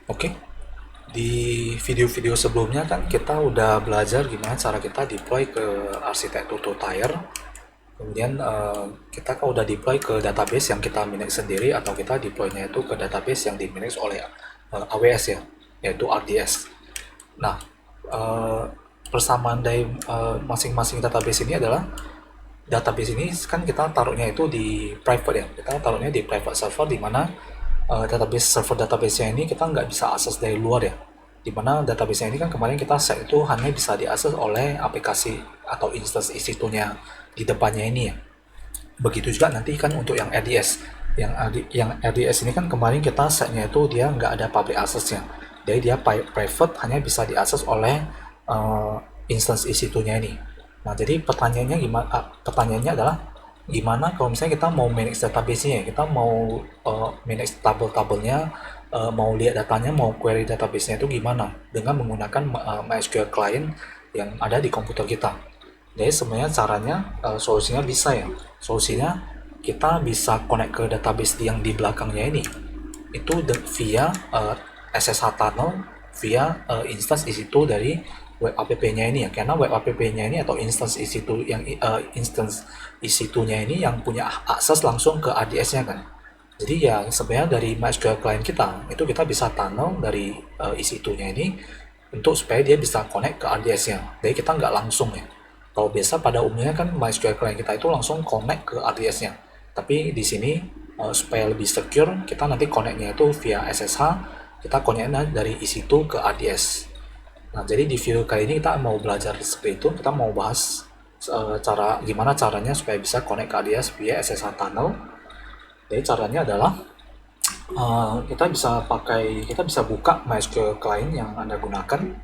Oke, di video-video sebelumnya kan kita udah belajar gimana cara kita deploy ke arsitektur two-tier. Kemudian kita kan udah deploy ke database yang kita manage sendiri atau kita deploynya itu ke database yang dimanage oleh AWS ya, yaitu RDS. Nah, eh, persamaan dari masing-masing database ini adalah database ini kan kita taruhnya itu di private ya, kita taruhnya di private server di mana database server database-nya ini kita nggak bisa akses dari luar ya, dimana database ini kan kemarin kita set itu hanya bisa diakses oleh aplikasi atau instance EC2-nya di depannya ini ya. Begitu juga nanti kan untuk yang RDS, yang RDS ini kan kemarin kita setnya itu dia nggak ada public access-nya, jadi dia private, hanya bisa diakses oleh instance EC2-nya ini. Nah, jadi pertanyaannya gimana? Pertanyaannya adalah gimana kalau misalnya kita mau manage database-nya, kita mau manage tabel-tabelnya, mau lihat datanya, mau query database-nya itu gimana dengan menggunakan MySQL client yang ada di komputer kita. Jadi sebenarnya caranya solusinya bisa ya. Solusinya kita bisa connect ke database yang di belakangnya ini. Itu via SSH tunnel, via instance EC2 dari web app-nya ini ya, karena web app-nya ini atau instance EC2 yang instance EC2-nya ini yang punya akses langsung ke RDS-nya kan. Jadi ya sebenarnya dari MySQL client kita itu kita bisa tunnel dari EC2-nya ini untuk supaya dia bisa connect ke RDS-nya. Jadi kita nggak langsung ya. Kalau biasa pada umumnya kan MySQL client kita itu langsung connect ke RDS-nya. Tapi di sini supaya lebih secure, kita nanti connect-nya itu via SSH, kita connect-nya dari EC2 ke RDS. Nah, jadi di video kali ini kita mau belajar seperti itu. Kita mau bahas gimana caranya supaya bisa connect ke ADS via SSH tunnel. Jadi caranya adalah kita bisa buka MySQL client yang Anda gunakan.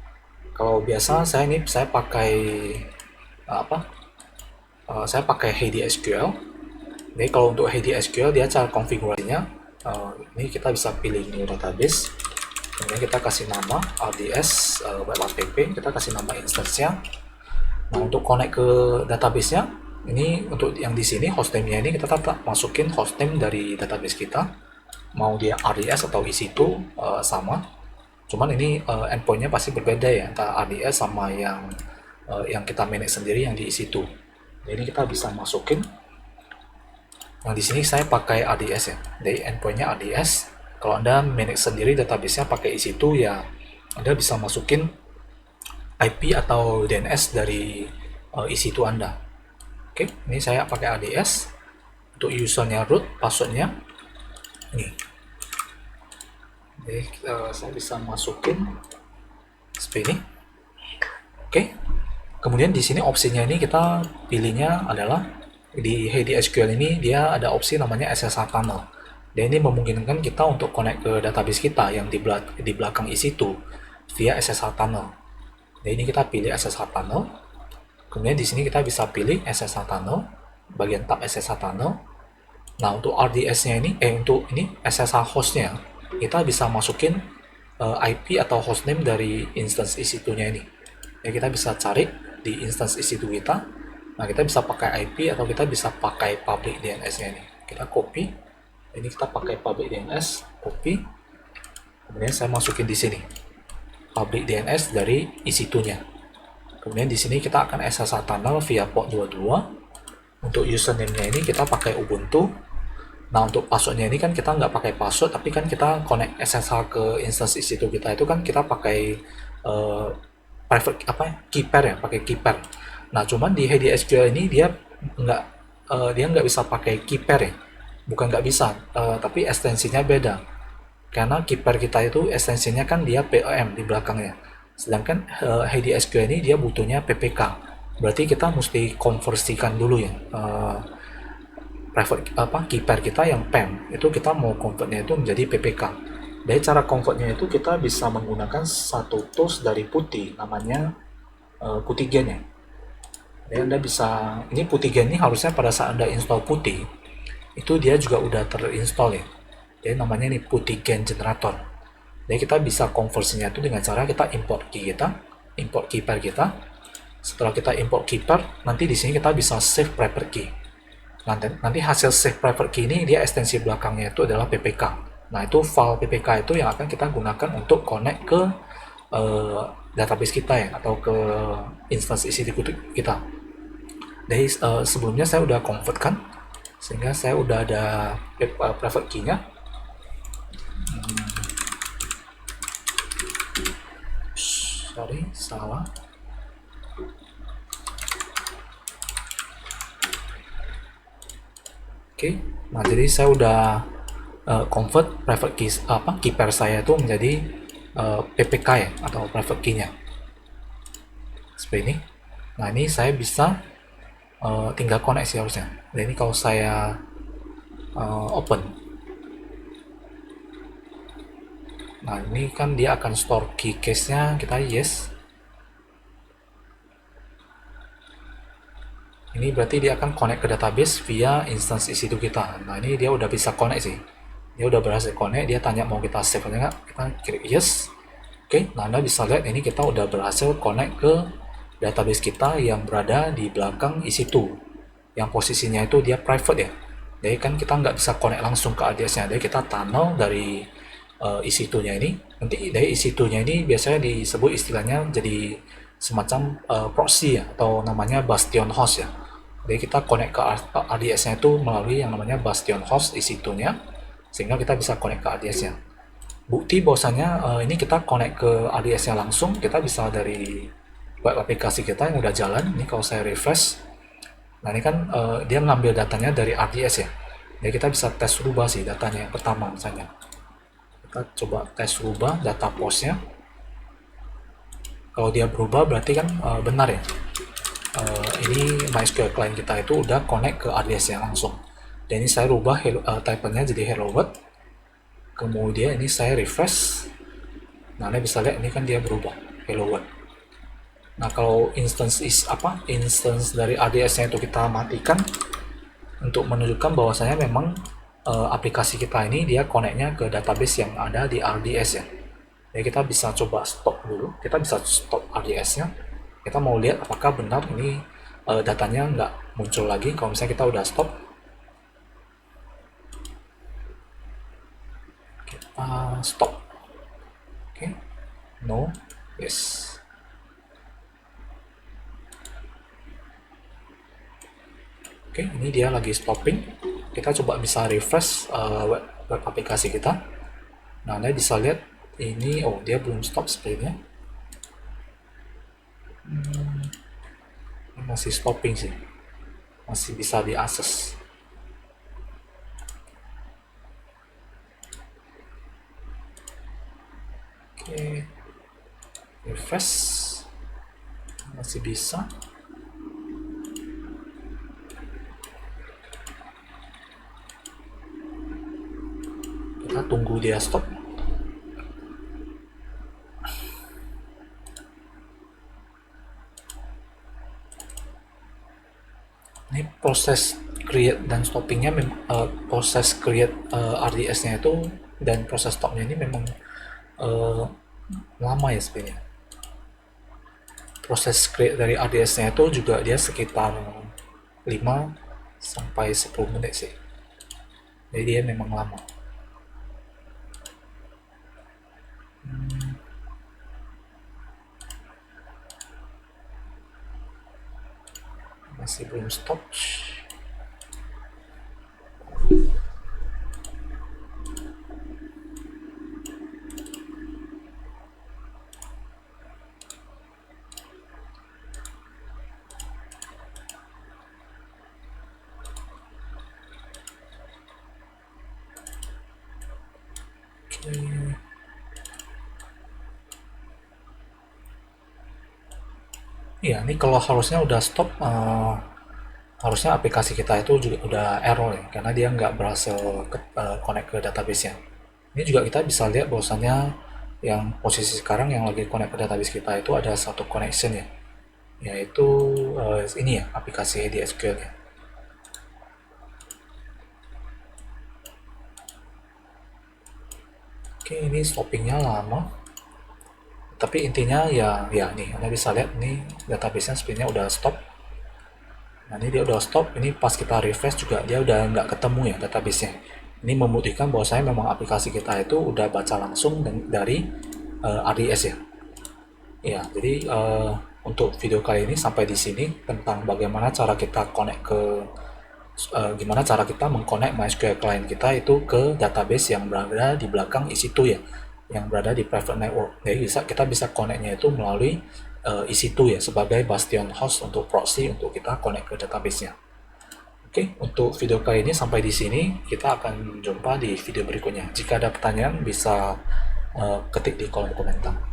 Kalau biasa saya pakai apa? Saya pakai HDSQL. Jadi kalau untuk HDSQL dia cara konfigurasinya ini kita bisa pilih new database. Kemudian kita kasih nama RDS web app, kita kasih nama instance-nya. Nah, untuk connect ke database-nya, ini untuk yang di sini hostname-nya ini kita tetap masukin hostname dari database kita. Mau dia RDS atau EC2 sama. Cuman ini endpoint-nya pasti berbeda ya, antara RDS sama yang kita manage sendiri yang di EC2. Jadi kita bisa masukin. Nah, di sini saya pakai RDS ya. Jadi endpoint-nya RDS. Kalau Anda manage sendiri database-nya pakai EC2 ya, Anda bisa masukin IP atau DNS dari EC2 Anda. Oke, ini saya pakai RDS. Untuk usernya root, passwordnya ini. Jadi saya bisa masukin seperti ini. Oke. Kemudian di sini opsinya ini kita pilihnya adalah di HDSQL ini dia ada opsi namanya SSH tunnel. Dan ini memungkinkan kita untuk connect ke database kita yang di belakang EC2 via SSH tunnel. Dan ini kita pilih SSH tunnel. Kemudian di sini kita bisa pilih SSH tunnel, bagian tab SSH tunnel. Nah, untuk RDS-nya ini, untuk ini SSH host-nya, kita bisa masukin IP atau hostname dari instance EC2-nya ini. Ya, kita bisa cari di instance EC2 kita. Nah, kita bisa pakai IP atau kita bisa pakai public DNS-nya ini. Kita copy. Ini kita pakai public DNS, copy. Kemudian saya masukin di sini public DNS dari EC2-nya. Kemudian di sini kita akan SSH tunnel via port 22. Untuk username-nya ini kita pakai Ubuntu. Nah, untuk password-nya ini kan kita nggak pakai password, tapi kan kita connect SSH ke instance EC2 kita itu kan kita pakai private key pair ya, pakai key pair. Nah, cuman di HDSQL ini dia nggak bisa pakai key pair ya. Bukan nggak bisa, tapi ekstensinya beda. Karena key pair kita itu ekstensinya kan dia PEM di belakangnya. Sedangkan HDSQL ini dia butuhnya PPK. Berarti kita mesti konversikan dulu ya. Private key pair kita yang PEM itu kita mau convertnya itu menjadi PPK. Dari cara convertnya itu kita bisa menggunakan satu tools dari Putih namanya Putihgen ya. Jadi Anda bisa, ini Putihgen ini harusnya pada saat Anda install Putih itu dia juga udah terinstall ya. Jadi namanya ini Putihgen Generator. Jadi kita bisa konversinya itu dengan cara kita import key pair kita. Setelah kita import key pair, nanti di sini kita bisa save private key. Nanti hasil save private key ini dia ekstensi belakangnya itu adalah PPK. Nah, itu file PPK itu yang akan kita gunakan untuk connect ke database kita ya, atau ke instance EC2 kita. Jadi sebelumnya saya udah convert kan, sehingga saya udah ada private key-nya. Sorry, salah. Oke, nah jadi saya udah convert private key key pair saya itu menjadi PPK ya, atau private key-nya. Seperti ini. Nah, ini saya bisa tinggal connect sih harusnya. Dan ini kalau saya open, nah ini kan dia akan store key case-nya, kita yes. Ini berarti dia akan connect ke database via instance EC2 kita. Nah, ini dia udah bisa connect sih. Dia udah berhasil connect, dia tanya mau kita save atau enggak, kita klik yes. Oke, nah Anda bisa lihat ini kita udah berhasil connect ke database kita yang berada di belakang EC2. Yang posisinya itu dia private ya. Jadi kan kita nggak bisa connect langsung ke RDS-nya. Jadi kita tunnel dari EC2-nya ini. Nanti dari EC2-nya ini biasanya disebut istilahnya jadi semacam proxy ya, atau namanya bastion host ya. Jadi kita connect ke RDS-nya itu melalui yang namanya bastion host EC2-nya, sehingga kita bisa connect ke RDS-nya. Bukti bahwasanya ini kita connect ke RDS-nya langsung, kita bisa dari web aplikasi kita yang udah jalan. Ini kalau saya refresh, nah ini kan dia ngambil datanya dari RDS ya. Jadi kita bisa tes rubah sih datanya yang pertama misalnya. Kita coba tes rubah data postnya. Kalau dia berubah berarti kan benar ya. Ini MySQL client kita itu udah connect ke RDS-nya langsung. Dan ini saya rubah type-nya jadi hello world. Kemudian ini saya refresh. Nah, Anda bisa lihat ini kan dia berubah hello world. Nah, kalau instance dari RDS-nya itu kita matikan untuk menunjukkan bahwasanya memang aplikasi kita ini dia connect-nya ke database yang ada di RDS ya. Jadi kita bisa coba stop dulu. Kita bisa stop RDS-nya. Kita mau lihat apakah benar ini datanya nggak muncul lagi kalau misalnya kita udah stop. Kita stop. Oke. No. Yes. Oke, ini dia lagi stopping. Kita coba bisa refresh web aplikasi kita. Nah, Anda bisa lihat ini, oh dia belum stop sepertinya. Ini masih stopping sih. Masih bisa diakses. Oke. Refresh. Masih bisa. Kita tunggu dia stop. Ini proses create dan stoppingnya, proses create RDS-nya itu dan proses stopnya ini memang lama ya sebenarnya. Proses create dari RDS-nya itu juga dia sekitar 5 sampai 10 menit sih. Jadi dia memang lama. Masih belum stop. Iya, ini kalau harusnya udah stop, harusnya aplikasi kita itu juga udah error ya, karena dia nggak berhasil connect ke database-nya. Ini juga kita bisa lihat bahwasannya yang posisi sekarang yang lagi connect ke database kita itu ada satu connection ya, yaitu ini ya, aplikasi ADSQL ya. Oke, ini stoppingnya lama. Tapi intinya ya nih, Anda bisa lihat nih database-nya sebenarnya udah stop. Nah, ini dia udah stop. Ini pas kita refresh juga dia udah nggak ketemu ya database-nya. Ini membuktikan bahwasanya memang aplikasi kita itu udah baca langsung dari RDS ya. Ya, jadi untuk video kali ini sampai di sini tentang bagaimana cara kita connect ke gimana cara kita mengconnect MySQL client kita itu ke database yang berada di belakang EC2 ya, yang berada di private network. Jadi kita bisa connectnya itu melalui EC2 ya sebagai bastion host untuk proxy untuk kita connect ke database-nya. Oke, untuk video kali ini sampai di sini. Kita akan jumpa di video berikutnya. Jika ada pertanyaan bisa ketik di kolom komentar.